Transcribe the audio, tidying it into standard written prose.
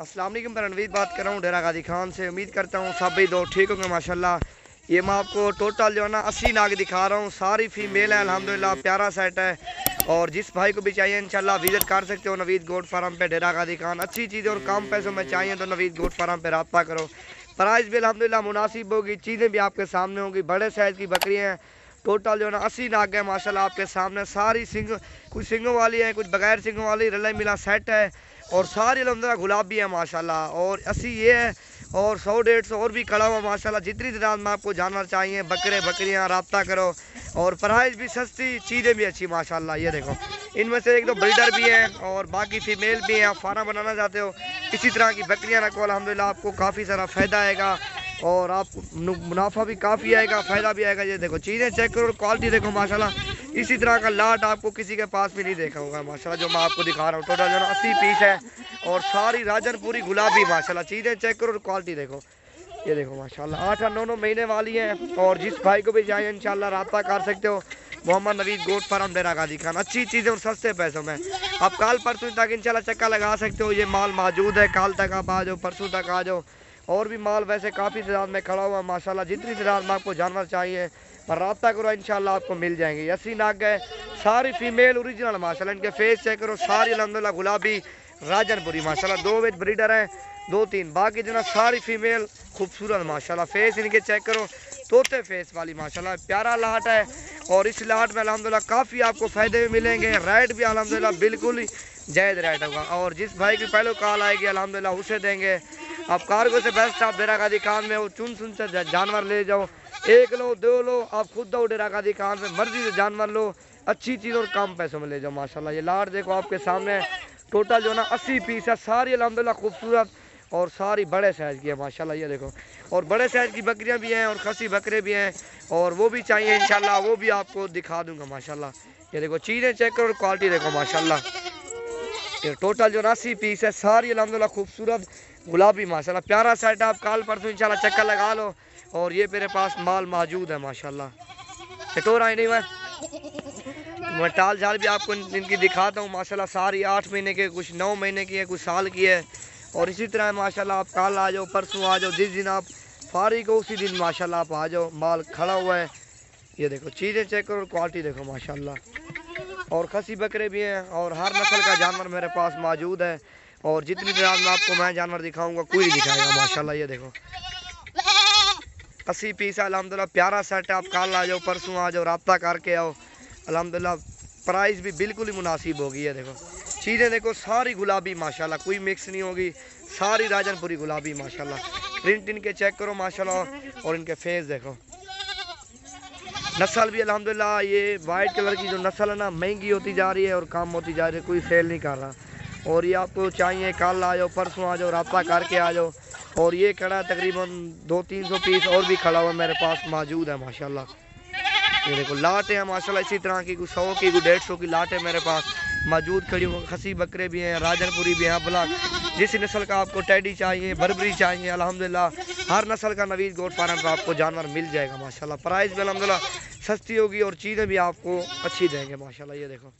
अस्सलाम वालेकुम, मैं रणवीर बात कर रहा हूँ डेरा गाजी खान से। उम्मीद करता हूँ सब भी दो ठीक होंगे माशाल्लाह। ये मैं आपको टोटल जो है ना 80 नाग दिखा रहा हूँ, सारी फीमेल है अल्हम्दुलिल्लाह, प्यारा सेट है। और जिस भाई को भी चाहिए इंशाल्लाह विजिट कर सकते हो नवीद गोट फार्म पे डेरा गाजी खान। अच्छी चीज़ें और कम पैसों में चाहिए तो नवीद गोट फार्म पे रब्ता करो। प्राइस भी अल्हम्दुलिल्लाह मुनासिब होगी, चीज़ें भी आपके सामने होंगी। बड़े साइज़ की बकरियाँ हैं, टोटल जो है ना 80 नाग है माशाल्लाह आपके सामने। सारी सिंग, कुछ सिंगों वाली है, कुछ बगैर सिंगों वाली, रला मिला सेट है। और सारी अल्हम्दुलिल्लाह गुलाबी है माशाल्लाह। और 80 ये है और 100-150 और भी खड़ा हुआ माशाल्लाह। जितनी तादाद में आपको जानवर चाहिए, बकरे बकरियां, रब्ता करो। और प्राइस भी सस्ती, चीज़ें भी अच्छी माशाल्लाह। ये देखो, इनमें से एक दो ब्रीडर भी हैं और बाकी फीमेल भी हैं। आप फार्म बनाना चाहते हो इसी तरह की बकरियां रखो, अल्हम्दुलिल्लाह आपको काफ़ी सारा फ़ायदा आएगा और आपको मुनाफा भी काफ़ी आएगा, फ़ायदा भी आएगा। ये देखो, चीज़ें चेक करो, क्वालिटी देखो माशाल्लाह। इसी तरह का लाट आपको किसी के पास भी नहीं देखा होगा माशाल्लाह, जो मैं आपको दिखा रहा हूँ। टोटल जो है 80 पीस है और सारी राजनपुरी गुलाबी माशाल्लाह। चीज़ें चेक करो और क्वालिटी देखो। ये देखो माशाल्लाह 8-9 महीने वाली हैं। और जिस भाई को भी चाहिए इंशाल्लाह रब्ता कर सकते हो। मोहम्मद नवीद गोट फार्म डेरा गाजी खान, अच्छी चीज़ें और सस्ते पैसों में। आप कल परसों तक इंशाल्लाह चक्का लगा सकते हो। ये माल मौजूद है, कल तक आप आ जाओ, परसों तक आ जाओ। और भी माल वैसे काफ़ी तादाद में खड़ा हुआ माशाल्लाह। जितनी तादाद में आपको जानवर चाहिए पर रब्ता करो इंशाल्लाह आपको मिल जाएंगे। 80 नाग है, सारी फीमेल ओरिजिनल माशाल्लाह। इनके फेस चेक करो, सारी अल्हम्दुलिल्लाह गुलाबी राजनपुरी माशाल्लाह। 2 वेज ब्रीडर हैं, 2-3 बाकी जो ना सारी फीमेल खूबसूरत माशाल्लाह। फेस इनके चेक करो, तोते फेस वाली माशाल्लाह, प्यारा लाट है। और इस लाट में अल्हम्दुलिल्लाह काफ़ी आपको फ़ायदे भी मिलेंगे। रेट भी अल्हम्दुलिल्लाह बिल्कुल ही जायज़ रेट होगा। और जिस भाई की पहले कॉल आएगी अल्हम्दुलिल्लाह उसे देंगे। आप कार्गो से बेस्ट आप डेरा गाजी खान में हो, चुन से जानवर ले जाओ, 1 लो 2 लो, आप खुद दो डेरा गाजी खान में, मर्जी से जानवर लो, अच्छी चीज़ और कम पैसों में ले जाओ माशाल्लाह। ये लाट देखो आपके सामने, टोटल जो ना 80 पीस है, सारी अल्हम्दुलिल्लाह खूबसूरत और सारी बड़े साइज़ की है माशाल्लाह। ये देखो, और बड़े साइज़ की बकरियां भी हैं और खसी बकरे भी हैं। और वो भी चाहिए इंशाल्लाह, वो भी आपको दिखा दूंगा माशाल्लाह। ये देखो, चीज़ें चेक करो और क्वालिटी देखो माशाल्लाह। ये टोटल जो 80 पीस है, सारी अल्हम्दुलिल्लाह खूबसूरत गुलाबी माशाल्लाह, प्यारा सेट। आप कल परसों इंशाल्लाह चक्कर लगा लो। और ये मेरे पास माल मौजूद है माशाल्लाह। चटोरा ही नहीं मैं टाल झाल भी आपको इनकी दिखाता हूँ माशाल्लाह। सारी 8 महीने के, कुछ 9 महीने की है, कुछ साल की है। और इसी तरह माशाल्लाह आप कल आ जाओ, परसों आ जाओ, जिस दिन आप फारिग हो उसी दिन माशाल्लाह आप आ जाओ, माल खड़ा हुआ है। ये देखो, चीज़ें चेक करो और क्वालिटी देखो माशाल्लाह। और खसी बकरे भी हैं और हर नस्ल का जानवर मेरे पास मौजूद है। और जितनी तादाद में आपको मैं जानवर दिखाऊंगा कोई नहीं दिखाएगा माशाल्लाह। ये देखो, 80 पीस है अल्हम्दुलिल्लाह, प्यारा सेट है। आप कल आ जाओ, परसों आ जाओ, रब्ता करके आओ अल्हम्दुलिल्लाह। प्राइस भी बिल्कुल ही मुनासिब होगी। ये देखो, चीज़ें देखो, सारी गुलाबी माशाल्लाह, कोई मिक्स नहीं होगी, सारी राजनपुरी गुलाबी माशाल्लाह। प्रिंट इनके चेक करो माशाल्लाह। और इनके फेस देखो, नस्ल भी अल्हम्दुलिल्लाह, ये वाइट कलर की जो नस्ल है ना महंगी होती जा रही है और कम होती जा रही है, कोई सेल नहीं कर रहा। और ये आपको चाहिए कल आ जाओ, परसों आ जाओ, रब्ता करके आ जाओ। और ये खड़ा तकरीबन 200-300 पीस और भी खड़ा हुआ मेरे पास मौजूद है माशाल्लाह। ये देखो, लाटें हैं माशाल्लाह, इसी तरह की कुछ 100 की, कुछ 150 की लाटें मेरे पास मौजूद खड़ी हुई। खसी बकरे भी हैं, राजनपुरी भी हैं, अबला जिस नस्ल का आपको टेडी चाहिए, बर्बरी चाहिए, अल्हम्दुलिल्लाह हर नस्ल का नवीद गोट फार्म पर आपको जानवर मिल जाएगा माशाल्लाह। प्राइस भी अल्हम्दुलिल्लाह सस्ती होगी और चीज़ें भी आपको अच्छी देंगे माशाल्लाह। ये देखो।